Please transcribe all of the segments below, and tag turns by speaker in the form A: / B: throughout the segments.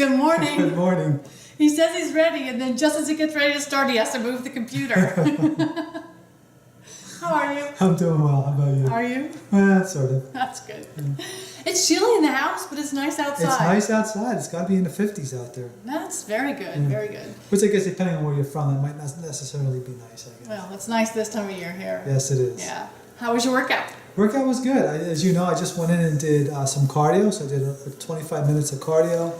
A: Good morning.
B: Good morning.
A: He says he's ready, and then just as he gets ready to start, he has to move the computer. How are you?
B: I'm doing well. How about you?
A: Are you?
B: Sort of.
A: That's good.
B: Yeah.
A: It's chilly in the house, but it's nice outside.
B: It's nice outside. It's got to be in the 50s out there.
A: That's very good,
B: Yeah.
A: very good.
B: Which I guess depending on where you're from, it might not necessarily be nice, I guess.
A: Well, it's nice this time of year here.
B: Yes, it is.
A: Yeah. How was your workout?
B: Workout was good. As you know, I just went in and did some cardio. So I did 25 minutes of cardio.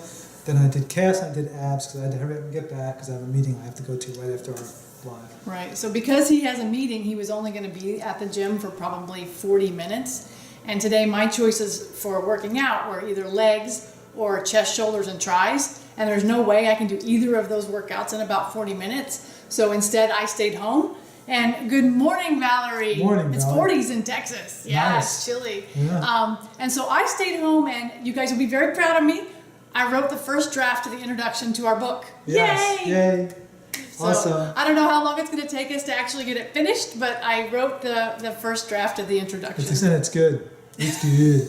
B: Then I did calves and I did abs because I had to hurry up and get back because I have a meeting I have to go to right after our live.
A: Right. So because he has a meeting, he was only going to be at the gym for probably 40 minutes. And today my choices for working out were either legs or chest, shoulders, and tris. And there's no way I can do either of those workouts in about 40 minutes. So instead I stayed home. And good morning, Valerie.
B: Morning,
A: It's
B: Valerie.
A: 40s in Texas. Yeah,
B: Nice.
A: It's chilly.
B: Yeah.
A: And so I stayed home, and you guys will be very proud of me. I wrote the first draft of the introduction to our book.
B: Yes. Yay.
A: So
B: Awesome.
A: I don't know how long it's going to take us to actually get it finished, but I wrote the first draft of the introduction.
B: It's good. It's good.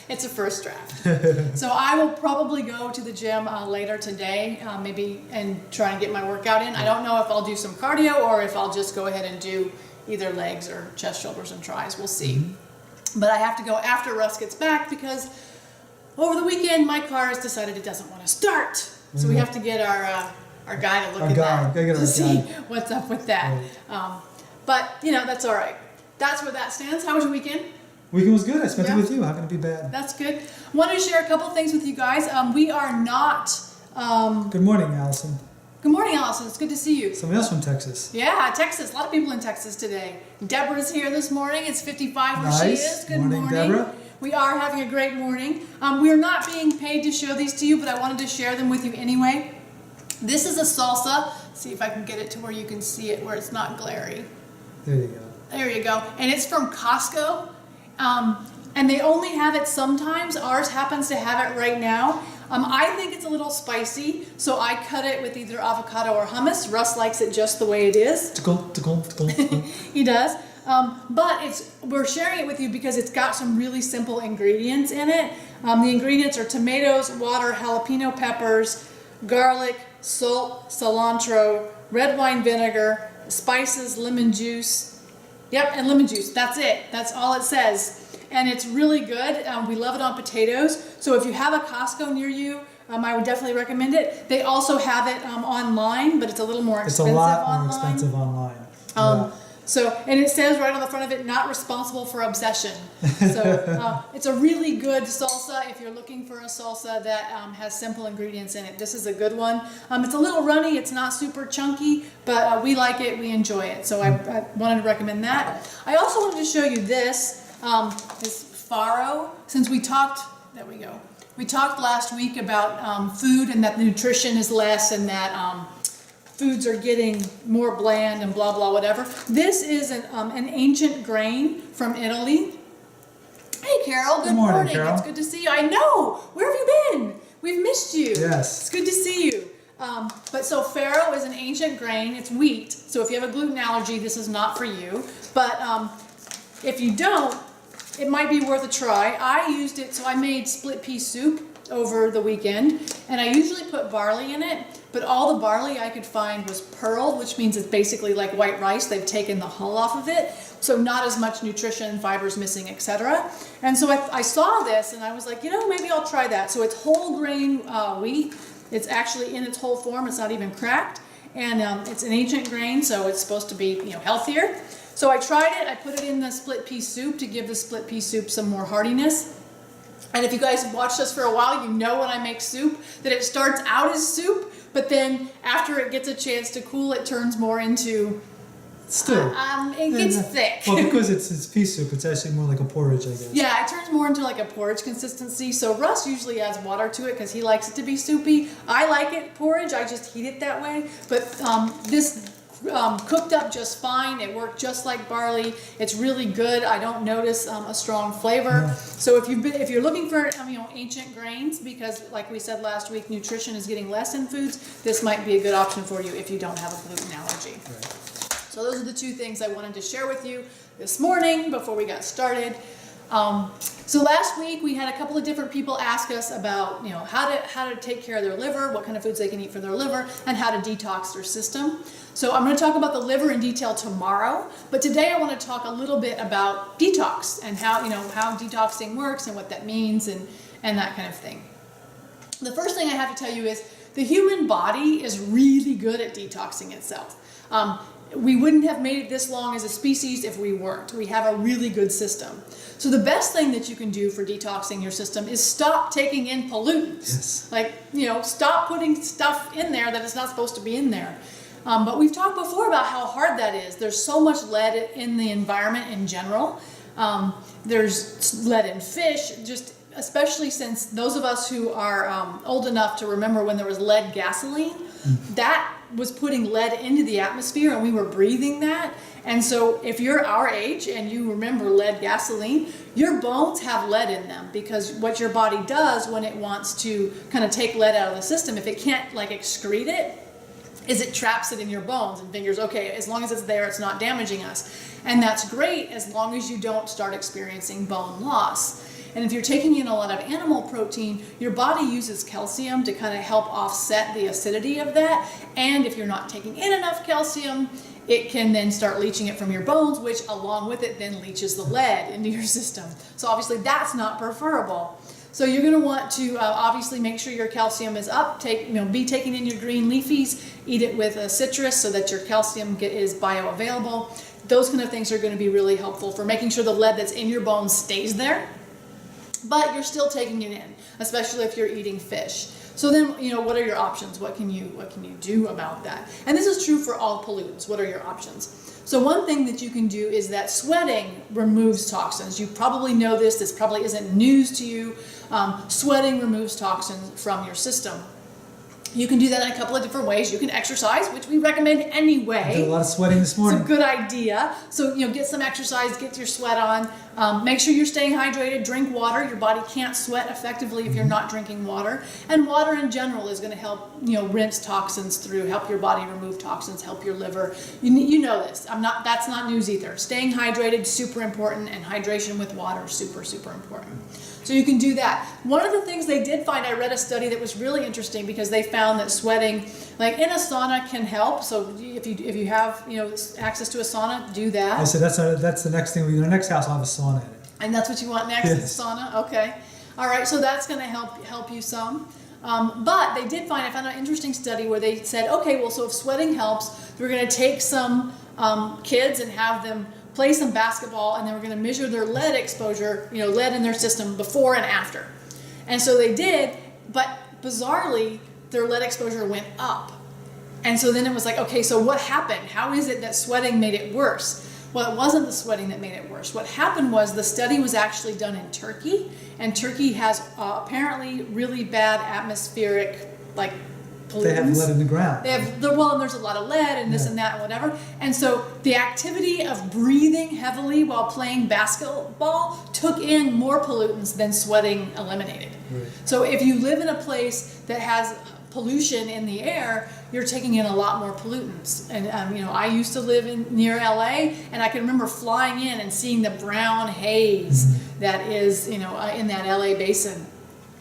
A: It's a first draft. So I will probably go to the gym later today, maybe, and try and get my workout in. I don't know if I'll do some cardio or if I'll just go ahead and do either legs or chest, shoulders, and tris. We'll see.
B: Mm-hmm.
A: But I have to go after Russ gets back because over the weekend my car has decided it doesn't want to start. So we have to get our guy to look
B: Our
A: at
B: guy.
A: that
B: Gotta get
A: to
B: our
A: see
B: guy.
A: what's up with that. But you know, that's all right. That's where that stands. How was your weekend?
B: Weekend was good. I spent
A: Yeah.
B: it with you. How can it be bad?
A: That's good. Wanted to share a couple things with you guys. We are not.
B: Good morning, Allison.
A: Good morning, Allison. It's good to see you.
B: Somebody else from Texas.
A: Yeah, Texas. A lot of people in Texas today. Deborah's here this morning. It's 55 where she
B: Nice.
A: is. Good
B: Morning, Deborah.
A: We are having a great morning. We are not being paid to show these to you, but I wanted to share them with you anyway. This is a salsa. See if I can get it to where you can see it, where it's not glary.
B: There you go.
A: There you go. And it's from Costco. And they only have it sometimes. Ours happens to have it right now. I think it's a little spicy, so I cut it with either avocado or hummus. Russ likes it just the way it is.
B: Tickle.
A: He does. But we're sharing it with you because it's got some really simple ingredients in it. The ingredients are tomatoes, water, jalapeno peppers, garlic, salt, cilantro, red wine vinegar, spices, lemon juice. Yep, and lemon juice. That's it. That's all it says. And it's really good. We love it on potatoes. So if you have a Costco near you, I would definitely recommend it. They also have it online, but it's a little more
B: It's a
A: expensive
B: lot
A: online.
B: more expensive online.
A: And it says right on the front of it, not responsible for obsession. So it's a really good salsa if you're looking for a salsa that has simple ingredients in it. This is a good one. It's a little runny, it's not super chunky, but we like it, we enjoy it. So I wanted to recommend that. I also wanted to show you this farro. Since we talked, there we go. We talked last week about food and that nutrition is less and that foods are getting more bland and blah, blah, whatever. This is an ancient grain from Italy. Hey, Carol. Good morning.
B: Carol.
A: It's good to see you. I know. Where have you been? We've missed you.
B: Yes.
A: It's good to see you. But so farro is an ancient grain. It's wheat. So if you have a gluten allergy, this is not for you. But if you don't, it might be worth a try. I used it, so I made split pea soup over the weekend, and I usually put barley in it, but all the barley I could find was pearled, which means it's basically like white rice. They've taken the hull off of it, so not as much nutrition, fibers missing, etc. And so I saw this, and I was like, you know, maybe I'll try that. So it's whole grain wheat. It's actually in its whole form. It's not even cracked, and it's an ancient grain, so it's supposed to be, you know, healthier. So I tried it. I put it in the split pea soup to give the split pea soup some more heartiness. And if you guys have watched us for a while, you know when I make soup that it starts out as soup, but then after it gets a chance to cool, it turns more into
B: Still.
A: it gets thick.
B: Well, because it's pea soup, it's actually more like a porridge, I guess.
A: Yeah, it turns more into like a porridge consistency. So Russ usually adds water to it because he likes it to be soupy. I like it porridge. I just heat it that way. But this cooked up just fine. It worked just like barley. It's really good. I don't notice a strong flavor.
B: Yeah.
A: So if you're looking for ancient grains, because like we said last week, nutrition is getting less in foods, this might be a good option for you if you don't have a gluten allergy.
B: Right.
A: So those are the two things I wanted to share with you this morning before we got started. So last week we had a couple of different people ask us about, how to take care of their liver, what kind of foods they can eat for their liver, and how to detox their system. So I'm going to talk about the liver in detail tomorrow, but today I want to talk a little bit about detox and how detoxing works and what that means and that kind of thing. The first thing I have to tell you is the human body is really good at detoxing itself. We wouldn't have made it this long as a species if we weren't. We have a really good system. So the best thing that you can do for detoxing your system is stop taking in pollutants.
B: Yes.
A: Stop putting stuff in there that is not supposed to be in there. But we've talked before about how hard that is. There's so much lead in the environment in general. There's lead in fish, especially since those of us who are old enough to remember when there was lead gasoline, that was putting lead into the atmosphere and we were breathing that. And so if you're our age and you remember lead gasoline, your bones have lead in them, because what your body does when it wants to kind of take lead out of the system, if it can't excrete it, is it traps it in your bones and figures, okay, as long as it's there, it's not damaging us. And that's great as long as you don't start experiencing bone loss. And if you're taking in a lot of animal protein, your body uses calcium to kind of help offset the acidity of that. And if you're not taking in enough calcium, it can then start leaching it from your bones, which along with it then leaches the lead into your system. So obviously that's not preferable. So you're going to want to obviously make sure your calcium is up. Be taking in your green leafies. Eat it with a citrus so that your calcium is bioavailable. Those kind of things are going to be really helpful for making sure the lead that's in your bones stays there, but you're still taking it in, especially if you're eating fish. So then, what are your options? What can you do about that? And this is true for all pollutants. What are your options? So one thing that you can do is that sweating removes toxins. You probably know this. This probably isn't news to you. Sweating removes toxins from your system. You can do that in a couple of different ways. You can exercise, which we recommend anyway.
B: I did a lot of sweating this morning.
A: It's a good idea. So, get some exercise, get your sweat on. Make sure you're staying hydrated. Drink water. Your body can't sweat effectively if you're not drinking water. And water in general is going to help, rinse toxins through, help your body remove toxins, help your liver. You know this. That's not news either. Staying hydrated, super important, and hydration with water, super, super important. So you can do that. One of the things they did find, I read a study that was really interesting because they found that sweating, in a sauna, can help. So if you have access to a sauna, do that.
B: I said that's the next thing. In our next house, I'll have a sauna in it.
A: And that's what you want next,
B: Yes.
A: is the sauna? Okay. All right, so that's going to help you some. But they did I found an interesting study where they said, okay, well, so if sweating helps, we're going to take some kids and have them play some basketball, and then we're going to measure their lead exposure, lead in their system before and after. And so they did, but bizarrely, their lead exposure went up. And so then it was like, okay, so what happened? How is it that sweating made it worse? Well, it wasn't the sweating that made it worse. What happened was the study was actually done in Turkey, and Turkey has apparently really bad atmospheric, pollutants.
B: They have lead in the ground.
A: And there's a lot of lead and this and that and whatever. And so the activity of breathing heavily while playing basketball took in more pollutants than sweating eliminated.
B: Right.
A: So if you live in a place that has pollution in the air, you're taking in a lot more pollutants. And I used to live near LA, and I can remember flying in and seeing the brown haze that is in that LA basin.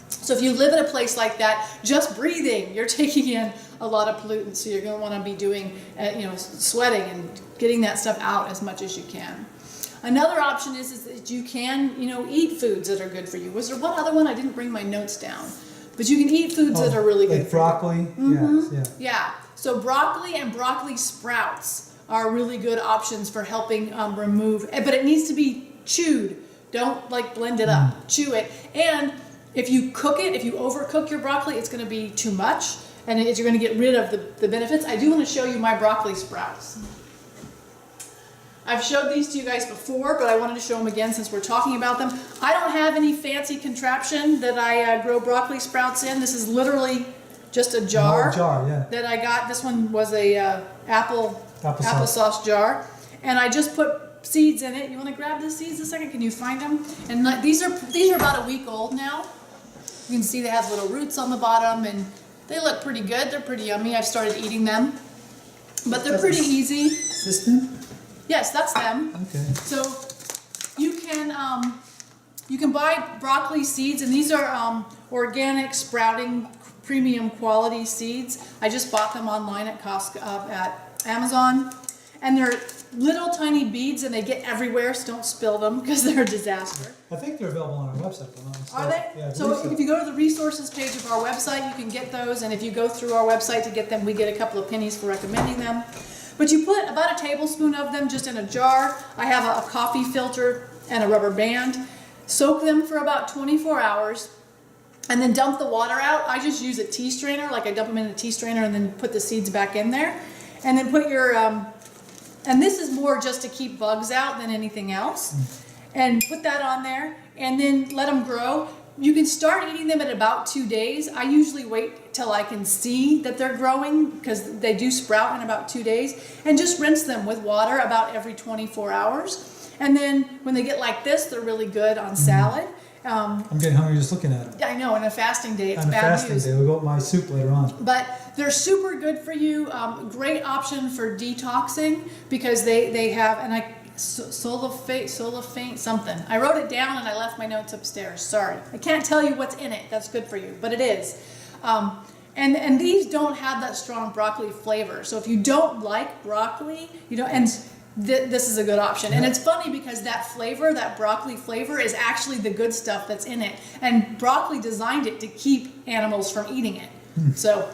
A: So if you live in a place like that, just breathing, you're taking in a lot of pollutants. So you're going to want to be doing, sweating and getting that stuff out as much as you can. Another option is that you can, eat foods that are good for you. Was there one other one? I didn't bring my notes down. But you can eat foods that are really good for
B: broccoli.
A: you. Mm-hmm.
B: Yes, yeah.
A: Yeah. So broccoli and broccoli sprouts are really good options for helping remove, but it needs to be chewed. Don't blend it up. Chew it. And if you cook it, if you overcook your broccoli, it's going to be too much, and you're going to get rid of the benefits. I do want to show you my broccoli sprouts. I've showed these to you guys before, but I wanted to show them again since we're talking about them. I don't have any fancy contraption that I grow broccoli sprouts in. This is literally just a jar, that I got. This one was a applesauce jar, and I just put seeds in it. You want to grab the seeds a second? Can you find them? And these are about a week old now. You can see they have little roots on the bottom, and they look pretty good. They're pretty yummy. I've started eating them, but they're pretty easy.
B: Is this them?
A: Yes, that's them.
B: Okay.
A: So you can You can buy broccoli seeds, and these are organic sprouting premium quality seeds. I just bought them online at at Amazon, and they're little tiny beads, and they get everywhere, so don't spill them because they're a disaster.
B: I think they're available on our website. But not
A: Are they?
B: Yeah, I
A: So
B: believe
A: if you go to the resources page of our website, you can get those, and if you go through our website to get them, we get a couple of pennies for recommending them. But you put about a tablespoon of them just in a jar. I have a coffee filter and a rubber band. Soak them for about 24 hours, and then dump the water out. I just use a tea strainer, like I dump them in a tea strainer and then put the seeds back in there. And then put your, and this is more just to keep bugs out than anything else. And put that on there, and then let them grow. You can start eating them at about 2 days. I usually wait till I can see that they're growing, because they do sprout in about 2 days. And just rinse them with water about every 24 hours. And then when they get like this, they're really good on salad.
B: I'm getting hungry just looking at them.
A: I know, on a fasting day, it's
B: On a
A: bad
B: fasting
A: news.
B: day, we'll go with my soup later on.
A: But they're super good for you. Great option for detoxing, because they have, and sulfate something. I wrote it down and I left my notes upstairs. Sorry, I can't tell you what's in it. That's good for you, but it is. And these don't have that strong broccoli flavor. So if you don't like broccoli, this is a good option. And it's funny because that flavor, that broccoli flavor, is actually the good stuff that's in it. And broccoli designed it to keep animals from eating it. So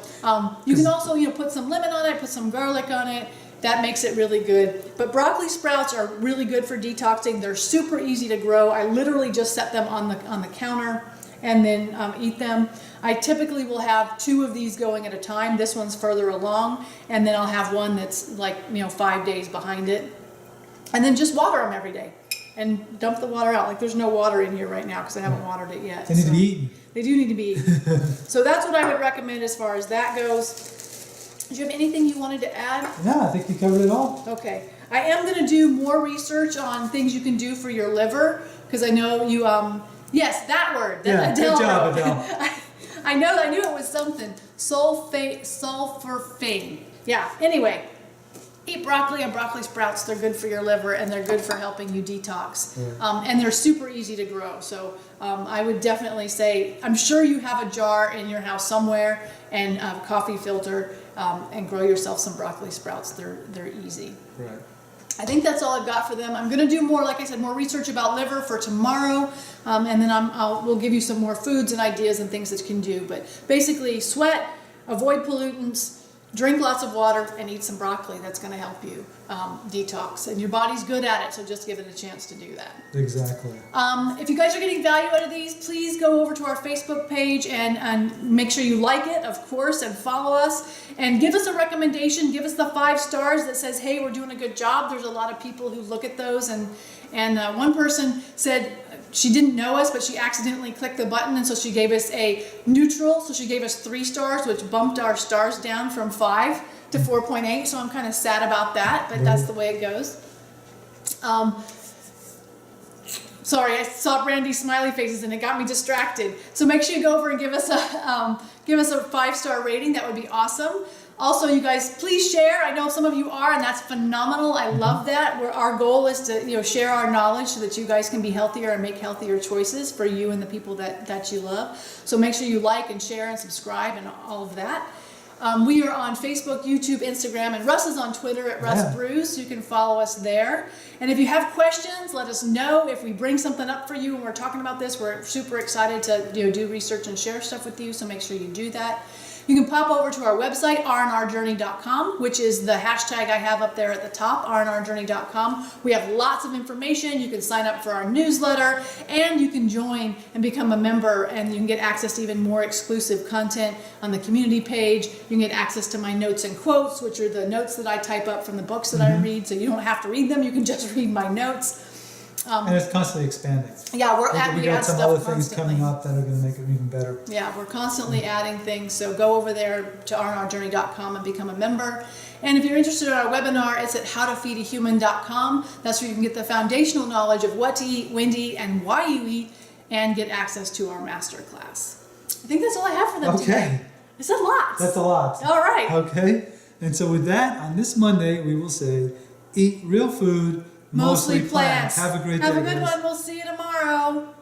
A: you can also put some lemon on it, put some garlic on it. That makes it really good. But broccoli sprouts are really good for detoxing. They're super easy to grow. I literally just set them on the counter and then eat them. I typically will have 2 of these going at a time. This one's further along, and then I'll have one that's like 5 days behind it. And then just water them every day and dump the water out. Like there's no water in here right now because I haven't watered it yet.
B: They need to be eaten.
A: They do need to be eaten. So that's what I would recommend as far as that goes. Do you have anything you wanted to add?
B: No, I think you covered it all.
A: Okay. I am going to do more research on things you can do for your liver, because I know you, yes, that word.
B: Yeah,
A: Adele
B: good job,
A: wrote.
B: Adele.
A: I knew it was something. Sulforaphane. Yeah, anyway. Eat broccoli and broccoli sprouts. They're good for your liver, and they're good for helping you detox. Yeah. And they're super easy to grow. So I would definitely say, I'm sure you have a jar in your house somewhere and a coffee filter, and grow yourself some broccoli sprouts. They're easy.
B: Right.
A: I think that's all I've got for them. I'm going to do more, like I said, more research about liver for tomorrow, and then we'll give you some more foods and ideas and things that you can do. But basically, sweat, avoid pollutants, drink lots of water, and eat some broccoli. That's going to help you detox. And your body's good at it, so just give it a chance to do that.
B: Exactly.
A: If you guys are getting value out of these, please go over to our Facebook page and make sure you like it, of course, and follow us. And give us a recommendation. Give us the 5 stars that says, hey, we're doing a good job. There's a lot of people who look at those. And one person said she didn't know us, but she accidentally clicked the button, and so she gave us a neutral. So she gave us 3 stars, which bumped our stars down from 5 to 4.8. So I'm kind of sad about that, but that's the way it goes. Sorry, I saw Brandy's smiley faces and it got me distracted. So make sure you go over and give us a 5-star rating. That would be awesome. Also, you guys, please share. I know some of you are, and that's phenomenal. I love that. Our goal is to share our knowledge so that you guys can be healthier and make healthier choices for you and the people that you love. So make sure you like and share and subscribe and all of that. We are on Facebook, YouTube, Instagram, and Russ is on Twitter at Russ Brews, so you can follow us there. And if you have questions, let us know. If we bring something up for you when we're talking about this, we're super excited to do research and share stuff with you, so make sure you do that. You can pop over to our website, rnrjourney.com, which is the hashtag I have up there at the top, rnrjourney.com. We have lots of information. You can sign up for our newsletter, and you can join and become a member, and you can get access to even more exclusive content on the community page. You can get access to my notes and quotes, which are the notes that I type up from the books that I read, so you don't have to read them. You can just read my notes.
B: And it's constantly expanding.
A: Yeah,
B: we got some other
A: constantly.
B: things coming up that are going to make it even better.
A: Yeah, we're constantly adding things, so go over there to rnrjourney.com and become a member. And if you're interested in our webinar, it's at howtofeedahuman.com. That's where you can get the foundational knowledge of what to eat, when to eat, and why you eat, and get access to our masterclass. I think that's all I have for them today. I said lots.
B: That's a lot.
A: All right.
B: Okay. And so with that, on this Monday, we will say, eat real food, mostly plants. Have a great day.
A: Have a good one. We'll see you tomorrow.